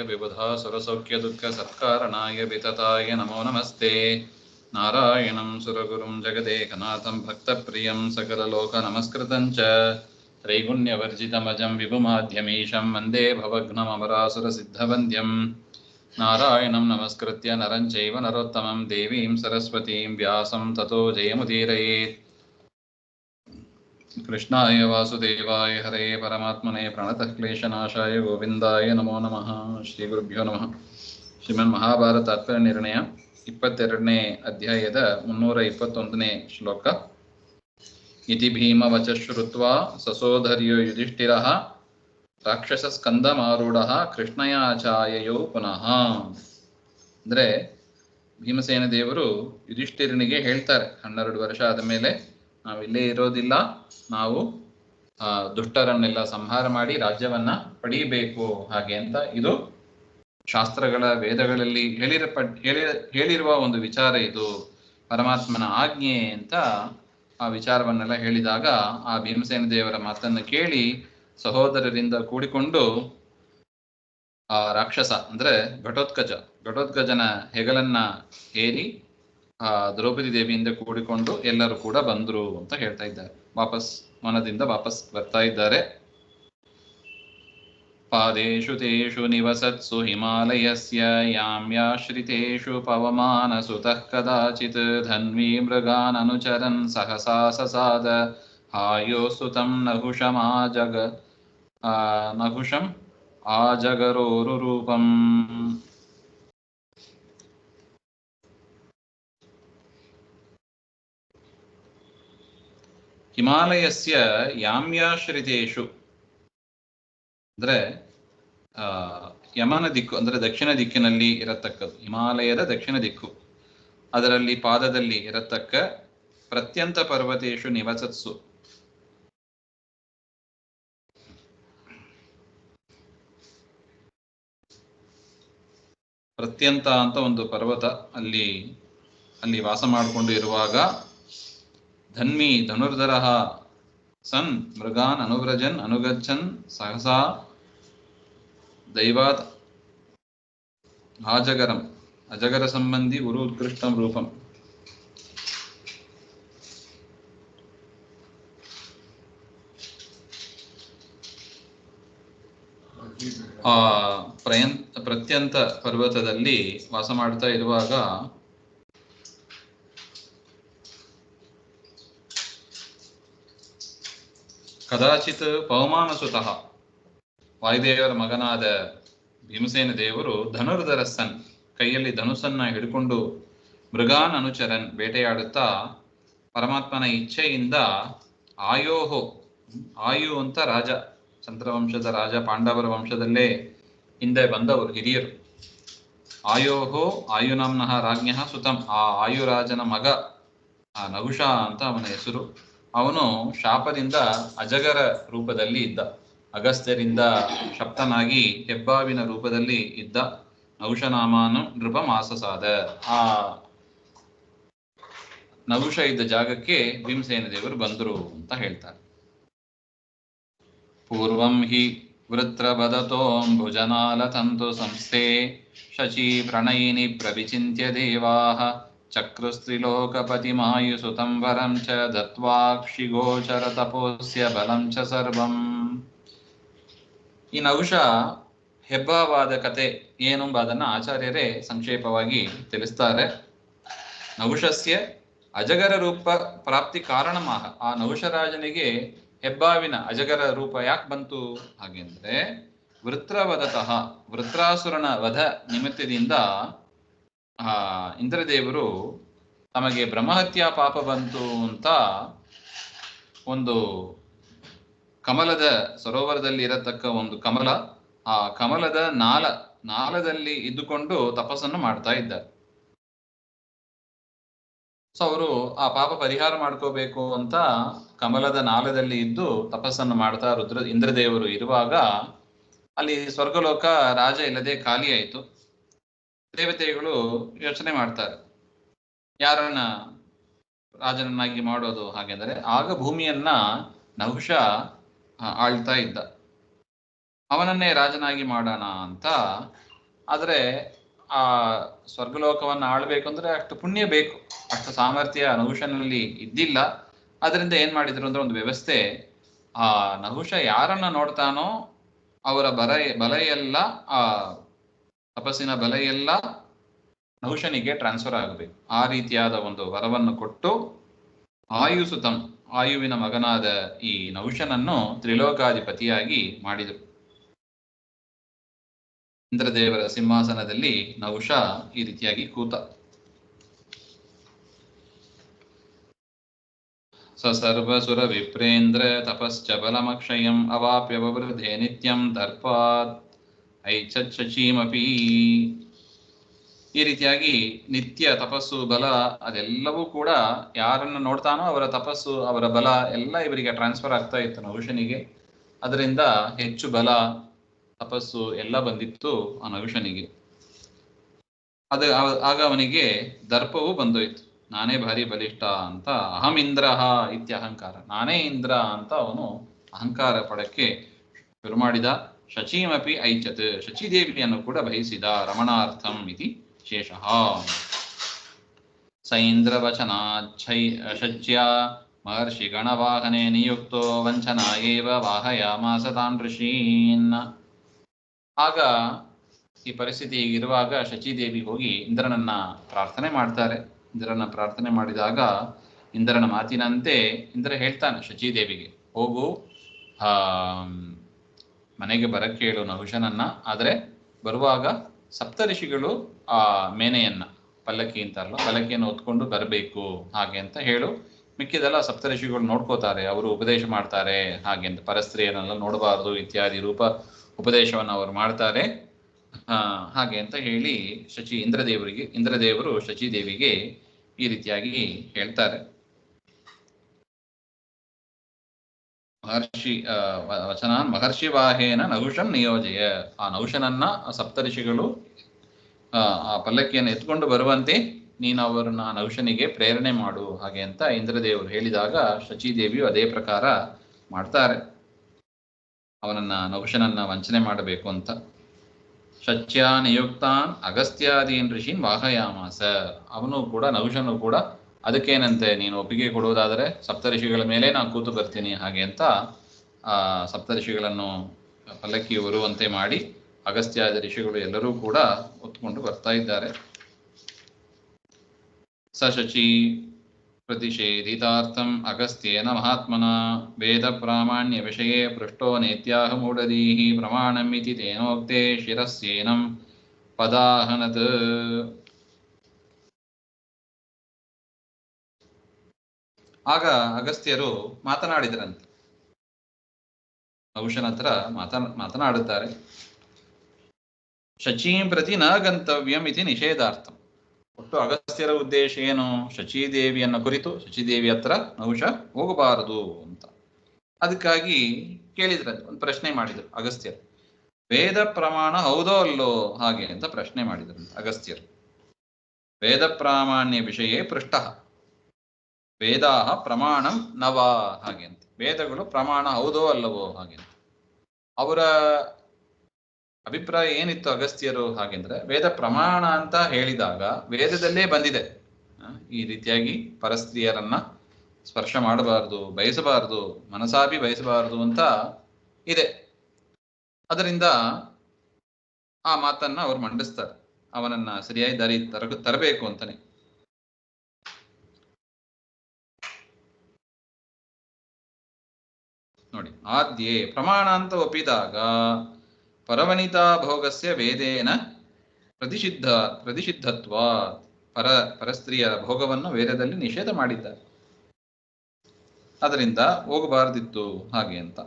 विबुधासुरसौख्यदुःखसत्कारणाय वितताय नमो नमस्ते। नारायणं सुरगुरुं जगदेकनाथं भक्तप्रियं सकललोकनमस्कृतं च त्रैगुण्यवर्जितमजं विभुमाध्यमीशं वन्दे भवघ्नममरासुरसिद्धवन्द्यं। नारायणं नमस्कृत्य नरं चैव नरोत्तमं देवीं सरस्वतीं व्यासं ततो जयमुदीरयेत्। कृष्णाय वासुदेवाय हरे परमात्मने प्रणतः क्लेशनाशाय गोविंदाय नमो नमः। ಶ್ರೀ ಗುರುಭ್ಯೋ ನಮಃ. ಶ್ರೀಮನ್ ಮಹಾಭಾರತ ತಾತ್ಪರ್ಯ ನಿರ್ಣಯ 22ನೇ ಅಧ್ಯಾಯದ 321ನೇ ಶ್ಲೋಕ. ಇತಿ ಭೀಮವಚ ಶ್ರುತ್ವಾ ಸಸೋಧರ್ಯೋ ಯುಧಿಷ್ಠಿರಃ ರಾಕ್ಷಸ ಸ್ಕಂದಮಾರೂಢಃ ಕೃಷ್ಣಯಾಚಾಯಯೋ ಪುನಃ. ಅಂದರೆ ಭೀಮಸೇನ ದೇವರು ಯುಧಿಷ್ಠಿರನಿಗೆ ಹೇಳ್ತಾರೆ, 12 ವರ್ಷ ಆದ ಮೇಲೆ ನಾವಿಲ್ಲೇ ಇರೋದಿಲ್ಲ, ನಾವು ದುಷ್ಟರನ್ನೆಲ್ಲ ಸಂಹಾರ ಮಾಡಿ ರಾಜ್ಯವನ್ನ ಪಡೆಯಬೇಕು ಹಾಗೆ ಅಂತ. ಇದು ಶಾಸ್ತ್ರಗಳ ವೇದಗಳಲ್ಲಿ ಹೇಳಿರುವ ಒಂದು ವಿಚಾರ, ಇದು ಪರಮಾತ್ಮನ ಆಜ್ಞೆ ಅಂತ ಆ ವಿಚಾರವನ್ನೆಲ್ಲ ಹೇಳಿದಾಗ ಆ ಭೀಮಸೇನ ದೇವರ ಮಾತನ್ನು ಕೇಳಿ ಸಹೋದರರಿಂದ ಕೂಡಿಕೊಂಡು ಆ ರಾಕ್ಷಸ ಅಂದ್ರೆ ಘಟೋತ್ಕಜನ ಹೆಗಲನ್ನ ಹೇರಿ ದ್ರೌಪದಿ ದೇವಿಯಿಂದ ಕೂಡಿಕೊಂಡು ಎಲ್ಲರೂ ಕೂಡ ಬಂದ್ರು ಅಂತ ಹೇಳ್ತಾ ಇದ್ದಾರೆ. ಮನದಿಂದ ವಾಪಸ್ ಬರ್ತಾ ಇದ್ದಾರೆ. ಪಾದೇಶು ತೇಷು ನಿವಸತ್ಸು ಹಿಮಾಲಯಸ್ಯ ಯಾಮ್ಯಾಶ್ರಿತೇಷು ಪವಮಾನಸುತಃ ಕದಾಚಿತ್ ಧನ್ವೀ ಮೃಗಾನ್ ಅನುಚರನ್ ಸಹಸಾ ಸಸಾದ ಹಾಯೋಸ್ತುತಂ ನಹುಷಂ ಆಜಗರೋರುರೂಪಂ. ಹಿಮಾಲಯಸ್ಯ ಯಾಮ್ಯಾಶ್ರಿತೇಷು ಅಂದ್ರೆ ಯಮನ ದಿಕ್ಕು ಅಂದ್ರೆ ದಕ್ಷಿಣ ದಿಕ್ಕಿನಲ್ಲಿ ಇರತಕ್ಕದ್ದು, ಹಿಮಾಲಯದ ದಕ್ಷಿಣ ದಿಕ್ಕು, ಅದರಲ್ಲಿ ಪಾದದಲ್ಲಿ ಇರತಕ್ಕ ಪ್ರತ್ಯಂತ ಪರ್ವತೇಶು ನಿವಸತ್ಸು. ಪ್ರತ್ಯಂತ ಅಂತ ಒಂದು ಪರ್ವತ, ಅಲ್ಲಿ ವಾಸ ಮಾಡಿಕೊಂಡು ಇರುವಾಗ ಧನ್ವಿ ಧನುರ್ಧರಃ ಸನ್ ಮೃಗಾನ್ ಅನುವ್ರಜನ್ ಅನುಗಚ್ಚನ್ ಸಹಸಾ ದೈವಾತ್ ಆಜಗರಂ ಅಜಗರ ಸಂಬಂಧಿ ಉರು ಉತ್ಕೃಷ್ಟಂ ರೂಪಂ. ಆ ಪ್ರತ್ಯಂತ ಪರ್ವತದಲ್ಲಿ ವಾಸ ಮಾಡ್ತಾ ಇರುವಾಗ ಕದಾಚಿತ್ ಪವಮಾನಸುತಃ ವಾಯುದೇವರ ಮಗನಾದ ಭೀಮಸೇನ ದೇವರು ಧನುರ್ಧರಸ್ಸನ್ ಕೈಯಲ್ಲಿ ಧನುಸ್ಸನ್ನ ಹಿಡ್ಕೊಂಡು ಮೃಗಾನ್ ಅನುಚರನ್ ಬೇಟೆಯಾಡುತ್ತಾ ಪರಮಾತ್ಮನ ಇಚ್ಛೆಯಿಂದ ಆಯು ಅಂತ ರಾಜ, ಚಂದ್ರವಂಶದ ರಾಜ, ಪಾಂಡವರ ವಂಶದಲ್ಲೇ ಹಿಂದೆ ಬಂದವರು ಹಿರಿಯರು. ಆಯುನಾಮ್ನಃ ರಾಜ್ಞಃ ಸುತಂ, ಆ ಆಯುರಾಜನ ಮಗ ನಹುಷ ಅಂತ ಅವನ ಹೆಸರು. ಅವನು ಶಾಪದಿಂದ ಅಜಗರ ರೂಪದಲ್ಲಿ ಇದ್ದ, ಅಗಸ್ತ್ಯರಿಂದ ಶಪ್ತನಾಗಿ ಹೆಬ್ಬಾವಿನ ರೂಪದಲ್ಲಿ ಇದ್ದ. ನಹುಷನಾಮಾನು ನೃಪಮಾಸಸಾದ, ಆ ನಹುಷ ಇದ್ದ ಜಾಗಕ್ಕೆ ಭೀಮಸೇನ ದೇವರು ಬಂದರು ಅಂತ ಹೇಳ್ತಾರೆ. ಪೂರ್ವಂ ಹಿ ವೃತ್ರಬದತೋಂಬುಜನಾಲತಂತು ಸಂಸ್ಥೆ ಶಚಿ ಪ್ರಣಯಿನಿ ಪ್ರವಿಚಿಂತ್ಯ ದೇವಾಃ ಚಕ್ರುಸ್ತ್ರಿಲೋಕಪತಿಮಾಯುಸುತಂ ವರಂ ಚ ದತ್ವಾಕ್ಷಿಗೋಚರ ತಪೋಸ್ಯ ಬಲಂ ಚ ಸರ್ವಂ. ಈ ನಹುಷ ಹೆಬ್ಬಾವಾದ ಕತೆ ಏನೆಂಬುದನ್ನು ಆಚಾರ್ಯರೇ ಸಂಕ್ಷೇಪವಾಗಿ ತಿಳಿಸ್ತಾರೆ. ನಹುಷಸ್ಯ ಅಜಗರ ರೂಪ ಪ್ರಾಪ್ತಿ ಕಾರಣಮಾಹ, ಆ ನಹುಷರಾಜನಿಗೆ ಹೆಬ್ಬಾವಿನ ಅಜಗರ ರೂಪ ಯಾಕೆ ಬಂತು ಹಾಗೆಂದ್ರೆ ವೃತ್ರವದತಃ, ವೃತ್ರಾಸುರನ ವಧ ನಿಮಿತ್ತದಿಂದ ಇಂದ್ರದೇವರು ತಮಗೆ ಬ್ರಹ್ಮಹತ್ಯಾ ಪಾಪ ಬಂತು ಅಂತ ಒಂದು ಕಮಲದ ಸರೋವರದಲ್ಲಿ ಇರತಕ್ಕ ಒಂದು ಕಮಲ, ಆ ಕಮಲದ ನಾಲದಲ್ಲಿ ಇದ್ದುಕೊಂಡು ತಪಸ್ಸನ್ನು ಮಾಡ್ತಾ ಇದ್ದಾರೆ. ಸೊ ಅವರು ಆ ಪಾಪ ಪರಿಹಾರ ಮಾಡ್ಕೋಬೇಕು ಅಂತ ಕಮಲದ ನಾಲದಲ್ಲಿ ಇದ್ದು ತಪಸ್ಸನ್ನು ಮಾಡ್ತಾ ಇಂದ್ರದೇವರು ಇರುವಾಗ ಅಲ್ಲಿ ಸ್ವರ್ಗಲೋಕ ರಾಜ ಇಲ್ಲದೆ ಖಾಲಿ ಆಯಿತು. ದೇವತೆಗಳು ಯೋಚನೆ ಮಾಡ್ತಾರೆ, ಯಾರನ್ನ ರಾಜನನ್ನಾಗಿ ಮಾಡೋದು ಹಾಗೆಂದರೆ. ಆಗ ಭೂಮಿಯನ್ನ ನಹುಷ ಆಳ್ತಾ ಇದ್ದ. ಅವನನ್ನೇ ರಾಜನಾಗಿ ಮಾಡೋಣ ಅಂತ. ಆದರೆ ಆ ಸ್ವರ್ಗಲೋಕವನ್ನು ಆಳ್ಬೇಕಂದ್ರೆ ಅಷ್ಟು ಪುಣ್ಯ ಬೇಕು, ಅಷ್ಟು ಸಾಮರ್ಥ್ಯ ನಹುಷನಲ್ಲಿ ಇದ್ದಿಲ್ಲ. ಅದರಿಂದ ಏನ್ ಮಾಡಿದ್ರು ಅಂದ್ರೆ ಒಂದು ವ್ಯವಸ್ಥೆ, ಆ ನಹುಷ ಯಾರನ್ನ ನೋಡ್ತಾನೋ ಅವರ ಬಲ ಎಲ್ಲ, ಆ ತಪಸ್ಸಿನ ಬಲ ಎಲ್ಲ ನಹುಷನಿಗೆ ಟ್ರಾನ್ಸ್ಫರ್ ಆಗಬೇಕು. ಆ ರೀತಿಯಾದ ಒಂದು ವರವನ್ನು ಕೊಟ್ಟು ಆಯುಸುತಂ, ಆಯುವಿನ ಮಗನಾದ ಈ ನಹುಷನನ್ನು ತ್ರಿಲೋಕಾಧಿಪತಿಯಾಗಿ ಮಾಡಿದರು. ಇಂದ್ರದೇವರ ಸಿಂಹಾಸನದಲ್ಲಿ ನಹುಷ ಈ ರೀತಿಯಾಗಿ ಕೂತ. ಸ ಸರ್ವಸುರ ವಿಪ್ರೇಂದ್ರ ತಪಶ್ಚ ಬಲಮಕ್ಷಯಂ ಅವಾಪ್ಯ ವವೃಧೆ ನಿತ್ಯಂ ದರ್ಪಾತ್ ಐಚ್ಛಚೀಮಪಿ. ಈ ರೀತಿಯಾಗಿ ನಿತ್ಯ ತಪಸ್ಸು, ಬಲ ಅದೆಲ್ಲವೂ ಕೂಡ ಯಾರನ್ನು ನೋಡ್ತಾನೋ ಅವರ ತಪಸ್ಸು, ಅವರ ಬಲ ಎಲ್ಲ ಇವರಿಗೆ ಟ್ರಾನ್ಸ್ಫರ್ ಆಗ್ತಾ ಇತ್ತು ನಹುಷನಿಗೆ. ಅದರಿಂದ ಹೆಚ್ಚು ಬಲ, ತಪಸ್ಸು ಎಲ್ಲ ಬಂದಿತ್ತು ಆ ನಹುಷನಿಗೆ. ಆಗ ಅವನಿಗೆ ದರ್ಪವೂ ಬಂದೋಯ್ತು, ನಾನೇ ಭಾರಿ ಬಲಿಷ್ಠ ಅಂತ. ಅಹಂ ಇಂದ್ರ ಇತ್ಯಹಂಕಾರ, ನಾನೇ ಇಂದ್ರ ಅಂತ ಅವನು ಅಹಂಕಾರ ಪಡಕ್ಕೆ ಶುರು ಮಾಡಿದ. ಶಚೀಮಪಿ ಐಚ್ಛತ್, ಶಚೀದೇವಿಯನ್ನು ಕೂಡ ಬಯಸಿದ. ರಮಣಾರ್ಥಂ ಇತಿ ಶೇಷಃ. ಸ ಇಂದ್ರವಚನಾಚ್ಛಜ್ಯ ಮಹರ್ಷಿ ಗಣವಾಹನೆ ನಿಯುಕ್ತೋ ವಂಚನಾ ಏವ ವಾಹಯಾಮಾಸ ತಾನ್ ಋಷೀನ್. ಆಗ ಈ ಪರಿಸ್ಥಿತಿ ಹೀಗಿರುವಾಗ ಶಚೀದೇವಿ ಹೋಗಿ ಇಂದ್ರನನ್ನ ಪ್ರಾರ್ಥನೆ ಮಾಡ್ತಾರೆ. ಇಂದ್ರನ ಪ್ರಾರ್ಥನೆ ಮಾಡಿದಾಗ ಇಂದ್ರನ ಮಾತಿನಂತೆ ಇಂದ್ರ ಹೇಳ್ತಾನೆ ಶಚೀದೇವಿಗೆ, ಹೋಗು ಮನೆಗೆ ಬರಕ್ಕೆ ಹೇಳು ನಹುಷನನ್ನ, ಆದರೆ ಬರುವಾಗ ಸಪ್ತಋಷಿಗಳು ಆ ಮೇನೆಯನ್ನ, ಪಲ್ಲಕ್ಕಿ ಅಂತಾರಲ್ಲ, ಪಲ್ಲಕ್ಕಿಯನ್ನು ಹೊತ್ಕೊಂಡು ಬರಬೇಕು ಹಾಗೆ ಅಂತ ಹೇಳು. ಮಿಕ್ಕಿದೆಲ್ಲ ಸಪ್ತಋಷಿಗಳು ನೋಡ್ಕೋತಾರೆ, ಅವರು ಉಪದೇಶ ಮಾಡ್ತಾರೆ ಹಾಗೆ ಅಂತ. ಪರಸ್ತ್ರೀಯನ್ನೆಲ್ಲ ನೋಡಬಾರದು ಇತ್ಯಾದಿ ರೂಪ ಉಪದೇಶವನ್ನು ಅವರು ಮಾಡ್ತಾರೆ ಹಾಗೆ ಅಂತ ಹೇಳಿ ಇಂದ್ರದೇವರು ಶಚೀದೇವಿಗೆ ಈ ರೀತಿಯಾಗಿ ಹೇಳ್ತಾರೆ. ಮಹರ್ಷಿ ವಾಹೇನ ನಹುಷಂ ನಿಯೋಜಯ. ಆ ನಹುಷನನ್ನ ಸಪ್ತಋಷಿಗಳು ಆ ಪಲ್ಲಕ್ಕಿಯನ್ನು ಎತ್ಕೊಂಡು ಬರುವಂತೆ ನೀನು ಅವರನ್ನ ನಹುಷನಿಗೆ ಪ್ರೇರಣೆ ಮಾಡು ಹಾಗೆ ಅಂತ ಇಂದ್ರದೇವರು ಹೇಳಿದಾಗ ಶಚೀದೇವಿಯು ಅದೇ ಪ್ರಕಾರ ಮಾಡ್ತಾರೆ. ಅವನನ್ನ ನಹುಷನನ್ನ ವಂಚನೆ ಮಾಡಬೇಕು ಅಂತ. ಶಚ್ಯ ನಿಯುಕ್ತಾನ್ ಅಗಸ್ತ್ಯಾದೀನ್ ಋಷೀನ್ ವಾಹಯಾಮಾಸ. ಅವನು ಕೂಡ, ನಹುಷನು ಕೂಡ, ಅದಕ್ಕೇನಂತೆ ನೀನು ಒಪ್ಪಿಗೆ ಕೊಡುವುದಾದರೆ ಸಪ್ತಋಷಿಗಳ ಮೇಲೆ ನಾನು ಕೂತು ಬರ್ತೀನಿ ಹಾಗೆ ಅಂತ ಆ ಸಪ್ತಋಷಿಗಳನ್ನು ಪಲ್ಲಕ್ಕಿ ಬರುವಂತೆ ಮಾಡಿ ಅಗಸ್ತ್ಯಾದಿ ಋಷಿಗಳು ಎಲ್ಲರೂ ಕೂಡ ಹೊತ್ಕೊಂಡು ಬರ್ತಾ ಇದ್ದಾರೆ. ಸ ಶಚಿ ಪ್ರತಿಷೇಧಿತಾರ್ಥಂ ಅಗಸ್ತ್ಯೇನ ಮಹಾತ್ಮನ ವೇದ ಪ್ರಾಮಾಣ್ಯ ವಿಷಯೇ ಪೃಷ್ಟೋ ನೇತ್ಯಾಹ ಮೂಢದೀಹಿ ಪ್ರಮಾಣಮಿತಿ ತೇನೋಕ್ತೆ ಶಿರಸ್ಯೇನಂ ಪದಾಹನತ್. ಆಗ ಅಗಸ್ತ್ಯರು ಮಾತನಾಡಿದರಂತೆ, ನಹುಷನ ಹತ್ರ ಮಾತನಾಡುತ್ತಾರೆ. ಶಚೀಂ ಪ್ರತಿ ನ ಗಂತವ್ಯಂ ಇತಿ ನಿಷೇಧಾರ್ಥಂ. ಒಟ್ಟು ಅಗಸ್ತ್ಯರ ಉದ್ದೇಶ ಏನು? ಶಚೀದೇವಿಯನ್ನು ಕುರಿತು ಶಚೀದೇವಿ ಹತ್ರ ನಹುಷ ಹೋಗಬಾರದು ಅಂತ. ಅದಕ್ಕಾಗಿ ಕೇಳಿದ್ರಂತೆ, ಒಂದು ಪ್ರಶ್ನೆ ಮಾಡಿದರು ಅಗಸ್ತ್ಯರು. ವೇದ ಪ್ರಮಾಣ ಹೌದೋ ಅಲ್ಲೋ ಹಾಗೆ ಅಂತ ಪ್ರಶ್ನೆ ಮಾಡಿದ್ರಂತೆ ಅಗಸ್ತ್ಯರು. ವೇದ ಪ್ರಾಮಾಣ್ಯ ವಿಷಯೇ ಪೃಷ್ಟ ವೇದಾಹ ಪ್ರಮಾಣಂ ನವ ಹಾಗೆ ಅಂತ. ವೇದಗಳು ಪ್ರಮಾಣ ಹೌದೋ ಅಲ್ಲವೋ ಹಾಗೆ ಅಂತ. ಅವರ ಅಭಿಪ್ರಾಯ ಏನಿತ್ತು ಅಗಸ್ತ್ಯರು ಹಾಗೆಂದ್ರೆ, ವೇದ ಪ್ರಮಾಣ ಅಂತ ಹೇಳಿದಾಗ ವೇದದಲ್ಲೇ ಬಂದಿದೆ ಈ ರೀತಿಯಾಗಿ ಪರಸ್ತ್ರೀಯರನ್ನ ಸ್ಪರ್ಶ ಮಾಡಬಾರದು, ಬಯಸಬಾರದು, ಮನಸಾಭಿ ಬಯಸಬಾರದು ಅಂತ ಇದೆ. ಅದರಿಂದ ಆ ಮಾತನ್ನ ಅವ್ರು ಮಂಡಿಸ್ತಾರೆ, ಅವನನ್ನ ಸರಿಯಾಗಿ ದಾರಿ ತರಬೇಕು ಅಂತಾನೆ. ನೋಡಿ, ಆದ್ಯೆ ಪ್ರಮಾಣ ಅಂತ ಒಪ್ಪಿದಾಗ ಪರವನಿತಾ ಭೋಗಸ್ಯ ವೇದೇನ ಪ್ರತಿಷಿದ್ಧತ್ವ. ಪರಸ್ತ್ರೀಯ ಭೋಗವನ್ನು ವೇದದಲ್ಲಿ ನಿಷೇಧ ಮಾಡಿದ್ದಾರೆ, ಅದರಿಂದ ಹೋಗಬಾರದಿತ್ತು ಹಾಗೆ ಅಂತ.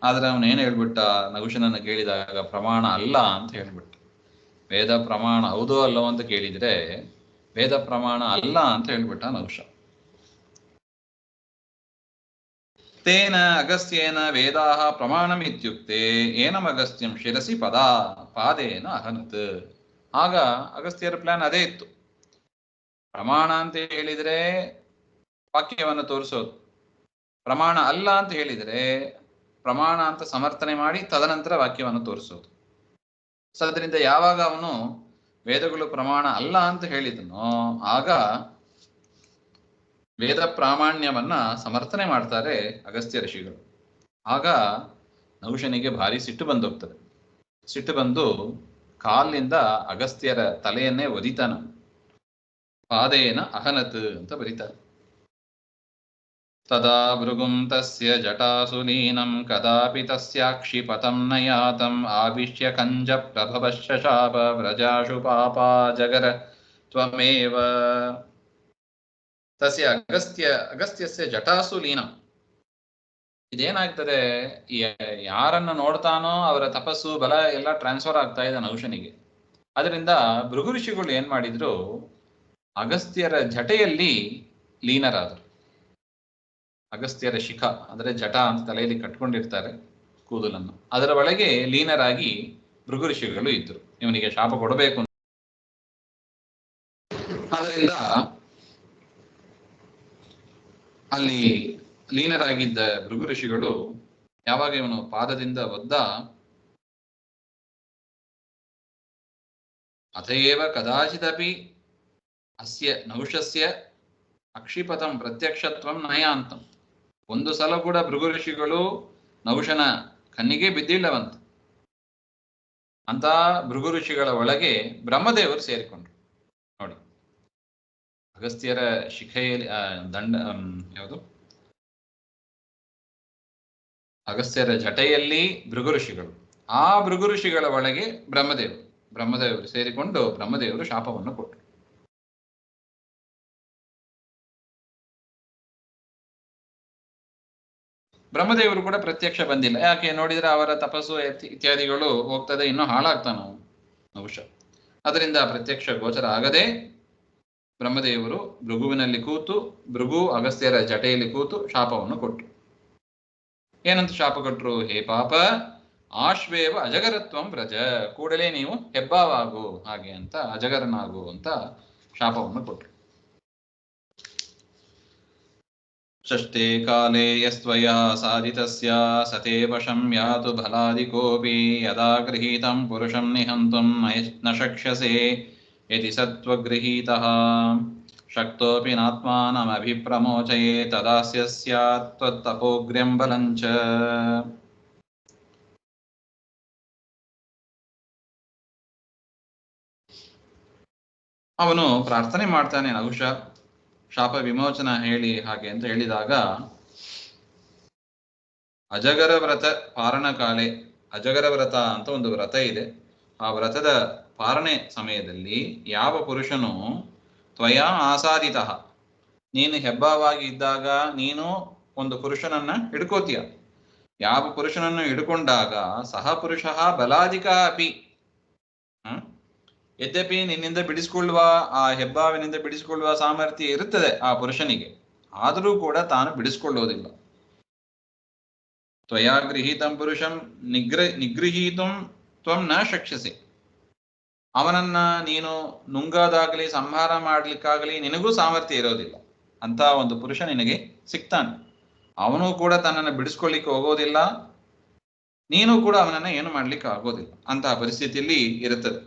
ಆದ್ರೆ ಅವನೇನು ಹೇಳ್ಬಿಟ್ಟ, ನಹುಷನನ್ನು ಕೇಳಿದಾಗ ಪ್ರಮಾಣ ಅಲ್ಲ ಅಂತ ಹೇಳ್ಬಿಟ್ಟ. ವೇದ ಪ್ರಮಾಣ ಹೌದೋ ಅಲ್ಲವೋ ಅಂತ ಕೇಳಿದ್ರೆ ವೇದ ಪ್ರಮಾಣ ಅಲ್ಲ ಅಂತ ಹೇಳ್ಬಿಟ್ಟ ನಹುಷ. ತೇನ ಅಗಸ್ತ್ಯೇನ ವೇದಾಹ ಪ್ರಮಾಣಂ ಇತ್ಯುಕ್ತೆ ಏನಂ ಅಗಸ್ತ್ಯಂ ಶಿರಸಿ ಪಾದೇನ ಅಹನತ್. ಆಗ ಅಗಸ್ತ್ಯರ ಪ್ಲಾನ್ ಅದೇ ಇತ್ತು. ಪ್ರಮಾಣ ಅಂತ ಹೇಳಿದ್ರೆ ವಾಕ್ಯವನ್ನು ತೋರಿಸೋದು, ಪ್ರಮಾಣ ಅಲ್ಲ ಅಂತ ಹೇಳಿದ್ರೆ ಪ್ರಮಾಣ ಅಂತ ಸಮರ್ಥನೆ ಮಾಡಿ ತದನಂತರ ವಾಕ್ಯವನ್ನು ತೋರಿಸೋದು. ಸೊ ಅದರಿಂದ ಯಾವಾಗ ಅವನು ವೇದಗಳು ಪ್ರಮಾಣ ಅಲ್ಲ ಅಂತ ಹೇಳಿದನೋ ಆಗ ವೇದ ಪ್ರಾಮಾಣ್ಯವನ್ನ ಸಮರ್ಥನೆ ಮಾಡ್ತಾರೆ ಅಗಸ್ತ್ಯ ಋಷಿಗಳು. ಆಗ ನಹುಷನಿಗೆ ಭಾರಿ ಸಿಟ್ಟು ಬಂದೋಗ್ತದೆ. ಸಿಟ್ಟು ಬಂದು ಕಾಲಿನಿಂದ ಅಗಸ್ತ್ಯರ ತಲೆಯನ್ನೇ ಒದಿತಾನ. ಪಾದೇನ ಅಹನತ್ ಅಂತ ಬರೀತಾರೆ. ತದಾ ಭೃಗುಂ ತಸ್ಯ ಜಟಾಸು ಲೀನಂ ಕದಾಪಿ ತಸ್ಯಾಕ್ಷಿಪತಂ ನ ಯಾತಂ ಆವಿಶ್ಯ ಕಂಜ ಪ್ರಭವಶಾಪ ವ್ರಜಾಶು ಪಾಪಾ ಜಗರ ತ್ವಮೇವ. ತಸ್ಯ ಅಗಸ್ತ್ಯಸ್ಯ ಜಟಾಸು ಲೀನಂ. ಇದೇನಾಗ್ತದೆ, ಯಾರನ್ನ ನೋಡ್ತಾನೋ ಅವರ ತಪಸ್ಸು ಬಲ ಎಲ್ಲ ಟ್ರಾನ್ಸ್ಫರ್ ಆಗ್ತಾ ಇದೆ ನಹುಷನಿಗೆ. ಅದರಿಂದ ಭೃಗು ಋಷಿಗಳು ಏನ್ ಮಾಡಿದ್ರು, ಅಗಸ್ತ್ಯರ ಜಟೆಯಲ್ಲಿ ಲೀನರಾದರು. ಅಗಸ್ತ್ಯರ ಶಿಖ ಅಂದ್ರೆ ಜಟ ಅಂತ ತಲೆಯಲ್ಲಿ ಕಟ್ಕೊಂಡಿರ್ತಾರೆ ಕೂದಲನ್ನು, ಅದರ ಒಳಗೆ ಲೀನರಾಗಿ ಭೃಗು ಋಷಿಗಳು ಇದ್ರು. ಇವನಿಗೆ ಶಾಪ ಕೊಡಬೇಕು. ಅದರಿಂದ ಅಲ್ಲಿ ಲೀನರಾಗಿದ್ದ ಭೃಗು ಋಷಿಗಳು ಯಾವಾಗ ಇವನು ಪಾದದಿಂದ ಒದ್ದ, ಅಥಯೇವ ಕದಾಚಿದಪಿ ಅಸ್ಯ ನಹುಷಸ್ಯ ಅಕ್ಷಿಪಥಂ ಪ್ರತ್ಯಕ್ಷತ್ವಂ ನಯಾಂತಂ. ಒಂದು ಸಲ ಕೂಡ ಭೃಗು ಋಷಿಗಳು ನಹುಷನ ಕಣ್ಣಿಗೆ ಬಿದ್ದಿಲ್ಲವಂತ. ಅಂತ ಭೃಗು ಋಷಿಗಳ ಒಳಗೆ ಬ್ರಹ್ಮದೇವರು ಸೇರಿಕೊಂಡ್ರು. ನೋಡಿ, ಅಗಸ್ತ್ಯರ ಶಿಖೆಯಲ್ಲಿ ಯಾವುದು ಅಗಸ್ತ್ಯರ ಜಟೆಯಲ್ಲಿ ಭೃಗು ಋಷಿಗಳು, ಆ ಭೃಗು ಋಷಿಗಳ ಒಳಗೆ ಬ್ರಹ್ಮದೇವರು ಸೇರಿಕೊಂಡು ಬ್ರಹ್ಮದೇವರು ಶಾಪವನ್ನು ಕೊಟ್ಟರು. ಬ್ರಹ್ಮದೇವರು ಕೂಡ ಪ್ರತ್ಯಕ್ಷ ಬಂದಿಲ್ಲ. ಯಾಕೆ ನೋಡಿದ್ರೆ ಅವರ ತಪಸ್ಸು ಇತ್ಯಾದಿಗಳು ಹೋಗ್ತದೆ, ಇನ್ನೂ ಹಾಳಾಗ್ತಾನ ನಹುಷ. ಅದರಿಂದ ಪ್ರತ್ಯಕ್ಷ ಗೋಚರ ಆಗದೆ ಬ್ರಹ್ಮದೇವರು ಭೃಗುವಿನಲ್ಲಿ ಕೂತು, ಭೃಗು ಅಗಸ್ತ್ಯರ ಜಟೆಯಲ್ಲಿ ಕೂತು ಶಾಪವನ್ನು ಕೊಟ್ಟರು. ಏನಂತ ಶಾಪ ಕೊಟ್ಟರು? ಹೇ ಪಾಪ, ಆಶ್ವೇವ ಅಜಗರತ್ವಂ ವ್ರಜ, ಕೂಡಲೇ ನೀವು ಹೆಬ್ಬಾವಾಗು, ಹಾಗೆ ಅಂತ ಅಜಗರನಾಗು ಅಂತ ಶಾಪವನ್ನು ಕೊಟ್ಟರು. ಷಷ್ಠೇ ಕಾಲೇ ಯಸ್ತ್ವಯಾ ಸಾಧಿತಸ್ಯ ಸತೇ ವಶಂ ಯಾತು ಬಲಾದಿಕೋಪಿ ಯದಾ ಗೃಹೀತಂ ಪುರುಷಂ ನಿಹಂತುಂ ನ ಶಕ್ಷ್ಯಸೆ ಯದಿ ಸತ್ವಗೃಹೀತಃ ಶಕ್ತೋಪಿ ನಾತ್ಮಾನಮಭಿಪ್ರಮೋಚಯೇ ತದಾಸ್ಯ ಸ್ಯಾತ್ ತ್ವತ್ತಪೋಗ್ರ್ಯಂ ಬಲಂಚ. ಅವನು ಪ್ರಾರ್ಥನೆ ಮಾಡ್ತಾನೆ, ನಹುಷ ಶಾಪ ವಿಮೋಚನ ಹೇಳಿ ಹಾಗೆ ಅಂತ ಹೇಳಿದಾಗ, ಅಜಗರ ವ್ರತ ಪಾರಣ ಕಾಲೆ, ಅಜಗರ ವ್ರತ ಅಂತ ಒಂದು ವ್ರತ ಇದೆ. ಆ ವ್ರತದ ಪಾರಣೆ ಸಮಯದಲ್ಲಿ ಯಾವ ಪುರುಷನು ತ್ವಯಾ ಆಸಾದಿತ, ನೀನು ಹೆಬ್ಬಾವಾಗಿ ಇದ್ದಾಗ ನೀನು ಒಂದು ಪುರುಷನನ್ನ ಹಿಡ್ಕೋತೀಯ. ಯಾವ ಪುರುಷನನ್ನು ಹಿಡ್ಕೊಂಡಾಗ ಸಹ ಪುರುಷ ಬಲಾಧಿಕ ಅಪಿ, ಯದ್ಯಪಿ ನಿನ್ನಿಂದ ಬಿಡಿಸಿಕೊಳ್ಳುವ, ಆ ಹೆಬ್ಬಾವಿನಿಂದ ಬಿಡಿಸಿಕೊಳ್ಳುವ ಸಾಮರ್ಥ್ಯ ಇರುತ್ತದೆ ಆ ಪುರುಷನಿಗೆ, ಆದರೂ ಕೂಡ ತಾನು ಬಿಡಿಸಿಕೊಳ್ಳೋದಿಲ್ಲ. ತ್ವಯಾ ಗೃಹೀತಂ ಪುರುಷಂ ನಿಗೃಹೀತಂ ತ್ವಂ ನ ಶಕ್ಷ್ಯಸೆ. ಅವನನ್ನ ನೀನು ನುಂಗಾದಾಗಲಿ ಸಂಹಾರ ಮಾಡ್ಲಿಕ್ಕಾಗಲಿ ನಿನಗೂ ಸಾಮರ್ಥ್ಯ ಇರೋದಿಲ್ಲ. ಅಂತ ಒಂದು ಪುರುಷ ನಿನಗೆ ಸಿಗ್ತಾನೆ, ಅವನು ಕೂಡ ತನ್ನನ್ನು ಬಿಡಿಸ್ಕೊಳ್ಳಿಕ್ಕೆ ಹೋಗೋದಿಲ್ಲ, ನೀನು ಕೂಡ ಅವನನ್ನ ಏನು ಮಾಡ್ಲಿಕ್ಕೆ ಆಗೋದಿಲ್ಲ. ಅಂತಹ ಪರಿಸ್ಥಿತಿಯಲ್ಲಿ ಇರುತ್ತದೆ.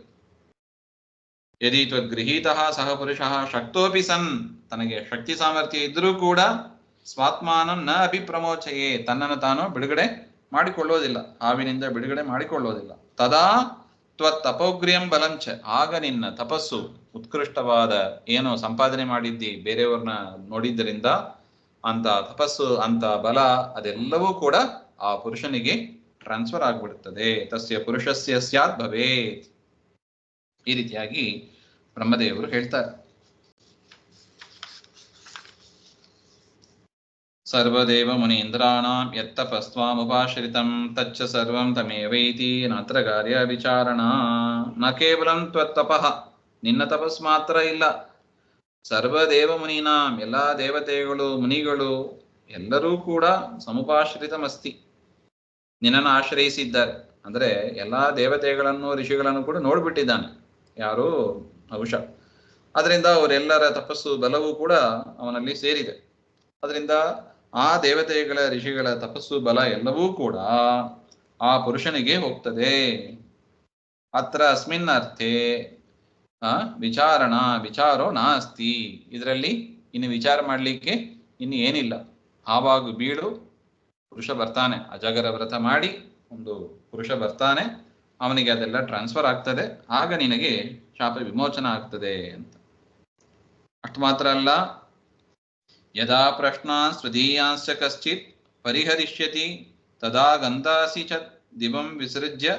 ಯದಿ ತ್ವದ್ಗೃಹೀತಃ ಸಹ ಪುರುಷಃ ಶಕ್ತೋಪಿ ಸನ್, ತನಗೆ ಶಕ್ತಿ ಸಾಮರ್ಥ್ಯ ಇದ್ರೂ ಕೂಡ ಸ್ವಾತ್ಮಾನಂ ನ ಅಭಿಪ್ರಮೋಚಯೇ, ತನ್ನನ್ನು ತಾನು ಬಿಡುಗಡೆ ಮಾಡಿಕೊಳ್ಳೋದಿಲ್ಲ, ಹಾವಿನಿಂದ ಬಿಡುಗಡೆ ಮಾಡಿಕೊಳ್ಳೋದಿಲ್ಲ. ತದಾ ತ್ವತ್ತಪೋಗ್ರ್ಯಂ ಬಲಂಚ, ಆಗ ನಿನ್ನ ತಪಸ್ಸು ಉತ್ಕೃಷ್ಟವಾದ ಏನೋ ಸಂಪಾದನೆ ಮಾಡಿದ್ದಿ ಬೇರೆಯವ್ರನ್ನ ನೋಡಿದ್ದರಿಂದ ಅಂತ ತಪಸ್ಸು, ಅಂತ ಬಲ, ಅದೆಲ್ಲವೂ ಕೂಡ ಆ ಪುರುಷನಿಗೆ ಟ್ರಾನ್ಸ್ಫರ್ ಆಗ್ಬಿಡುತ್ತದೆ. ತಸ್ಯ ಪುರುಷಸ್ಯ ಸ್ಯಾತ್ ಭವೇತ್. ಈ ರೀತಿಯಾಗಿ ಬ್ರಹ್ಮದೇವರು ಹೇಳ್ತಾರೆ. ಸರ್ವದೇವ ಮುನೀಂದ್ರಾಣಾಂ ಯತ್ತಪಸ್ತ್ವಾಮುಪಾಶ್ರಿತಂ ತಚ್ಚ ಸರ್ವಂ ತಮೇವೈತಿ ನಾತ್ರ ಕಾರ್ಯ ವಿಚಾರಣ. ನ ಕೇವಲಂ ತ್ವತ್ತಪಃ, ನಿನ್ನ ತಪಸ್ ಮಾತ್ರ ಇಲ್ಲ, ಸರ್ವದೇವ ಮುನೀನಾಂ, ಎಲ್ಲ ದೇವತೆಗಳು ಮುನಿಗಳು ಎಲ್ಲರೂ ಕೂಡ ಸಮುಪಾಶ್ರಿತಮಸ್ತಿ, ನಿನ್ನನ್ನು ಆಶ್ರಯಿಸಿದ್ದಾರೆ. ಅಂದ್ರೆ ಎಲ್ಲಾ ದೇವತೆಗಳನ್ನು ಋಷಿಗಳನ್ನು ಕೂಡ ನೋಡ್ಬಿಟ್ಟಿದ್ದಾನೆ ಯಾರು? ನಹುಷ. ಅದರಿಂದ ಅವರೆಲ್ಲರ ತಪಸ್ಸು ಬಲವೂ ಕೂಡ ಅವನಲ್ಲಿ ಸೇರಿದೆ. ಅದರಿಂದ ಆ ದೇವತೆಗಳ ಋಷಿಗಳ ತಪಸ್ಸು ಬಲ ಎಲ್ಲವೂ ಕೂಡ ಆ ಪುರುಷನಿಗೆ ಹೋಗ್ತದೆ. ಅತ್ರ ಅಸ್ಮಿನ್ ಅರ್ಥೆ ವಿಚಾರೋ ನಾಸ್ತಿ. ಇದರಲ್ಲಿ ಇನ್ನು ವಿಚಾರ ಮಾಡಲಿಕ್ಕೆ ಇನ್ನು ಏನಿಲ್ಲ. ಆವಾಗ ಬೀಳು ಪುರುಷ ಬರ್ತಾನೆ, ಅಜಗರ ವ್ರತ ಮಾಡಿ ಒಂದು ಪುರುಷ ಬರ್ತಾನೆ, ಅವನಿಗೆ ಅದೆಲ್ಲ ಟ್ರಾನ್ಸ್ಫರ್ ಆಗ್ತದೆ, ಆಗ ನಿನಗೆ ಶಾಪ ವಿಮೋಚನ ಆಗ್ತದೆ ಅಂತ. ಅಷ್ಟು ಮಾತ್ರ ಅಲ್ಲ, ಯದಾ ಪ್ರಶ್ನಾನ್ ಸ್ವದೀಯಾಂಶ್ಚ ಕಶ್ಚಿತ್ ಪರಿಹರಿಷ್ಯತಿ ತದಾ ಗಂಧಾಸಿ ಚ ದಿವಂ ವಿಸೃಜ್ಯ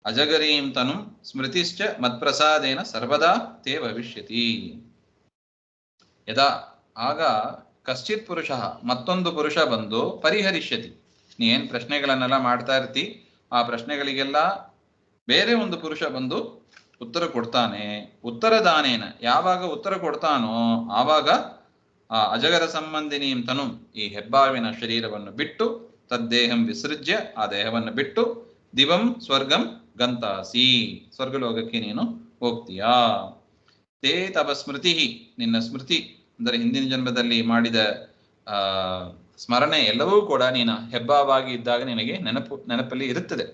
ಅಜಗರೀಂ ತನುಂ ಸ್ಮೃತಿಶ್ಚ ಮತ್ಪ್ರಸಾದೇನ ಸರ್ವದಾ ತೇ ಭವಿಷ್ಯತಿ. ಯದಾ ಆಗ ಕಶ್ಚಿತ್ ಪುರುಷ ಮತ್ತೊಂದು ಪುರುಷ ಬಂದು ಪರಿಹರಿಷ್ಯತಿ, ನೀ ಏನು ಪ್ರಶ್ನೆಗಳನ್ನೆಲ್ಲ ಮಾಡ್ತಾ ಇರ್ತಿ, ಆ ಪ್ರಶ್ನೆಗಳಿಗೆಲ್ಲ ಬೇರೆ ಒಂದು ಪುರುಷ ಬಂದು ಉತ್ತರ ಕೊಡ್ತಾನೆ. ಉತ್ತರದಾನೇನ, ಯಾವಾಗ ಉತ್ತರ ಕೊಡ್ತಾನೋ ಆವಾಗ ಆ ಅಜಗರ ಸಂಬಂಧಿನೀಂ ತನು, ಈ ಹೆಬ್ಬಾವಿನ ಶರೀರವನ್ನು ಬಿಟ್ಟು, ತದ್ದೇಹಂ ವಿಸೃಜ್ಯ, ಆ ದೇಹವನ್ನು ಬಿಟ್ಟು, ದಿವಂ ಸ್ವರ್ಗಂ ಗಂತಾಸಿ, ಸ್ವರ್ಗಲೋಕಕ್ಕೆ ನೀನು ಹೋಗ್ತೀಯಾ. ತೇ ತವ ಸ್ಮೃತಿ, ನಿನ್ನ ಸ್ಮೃತಿ ಅಂದರೆ ಹಿಂದಿನ ಜನ್ಮದಲ್ಲಿ ಮಾಡಿದ ಸ್ಮರಣೆ ಎಲ್ಲವೂ ಕೂಡ ನೀನು ಹೆಬ್ಬಾವಾಗಿ ಇದ್ದಾಗ ನಿನಗೆ ನೆನಪಲ್ಲಿ ಇರುತ್ತದೆ.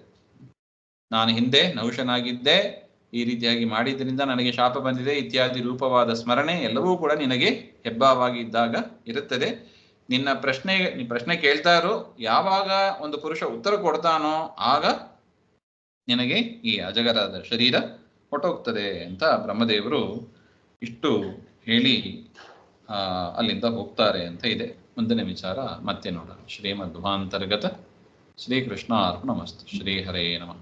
ನಾನು ಹಿಂದೆ ನಹುಷನಾಗಿದ್ದೆ, ಈ ರೀತಿಯಾಗಿ ಮಾಡಿದ್ರಿಂದ ನನಗೆ ಶಾಪ ಬಂದಿದೆ ಇತ್ಯಾದಿ ರೂಪವಾದ ಸ್ಮರಣೆ ಎಲ್ಲವೂ ಕೂಡ ನಿನಗೆ ಹೆಬ್ಬಾವಾಗಿ ಇದ್ದಾಗ ಇರುತ್ತದೆ. ನಿನ್ನ ಪ್ರಶ್ನೆ ಕೇಳ್ತಾ ಇರೋ, ಯಾವಾಗ ಒಂದು ಪುರುಷ ಉತ್ತರ ಕೊಡ್ತಾನೋ ಆಗ ನಿನಗೆ ಈ ಅಜಗರದ ಶರೀರ ಹೊಟ್ಟೋಗ್ತದೆ ಅಂತ ಬ್ರಹ್ಮದೇವರು ಇಷ್ಟು ಹೇಳಿ ಅಲ್ಲಿಂದ ಹೋಗ್ತಾರೆ ಅಂತ ಇದೆ. ಮುಂದಿನ ವಿಚಾರ ಮತ್ತೆ ನೋಡೋಣ. ಶ್ರೀಮದ್ ಧ್ವಾಂತರ್ಗತ ಶ್ರೀಕೃಷ್ಣ ಅರ್ಪಣಮಸ್ತು. ಶ್ರೀ ಹರೇ ನಮಃ.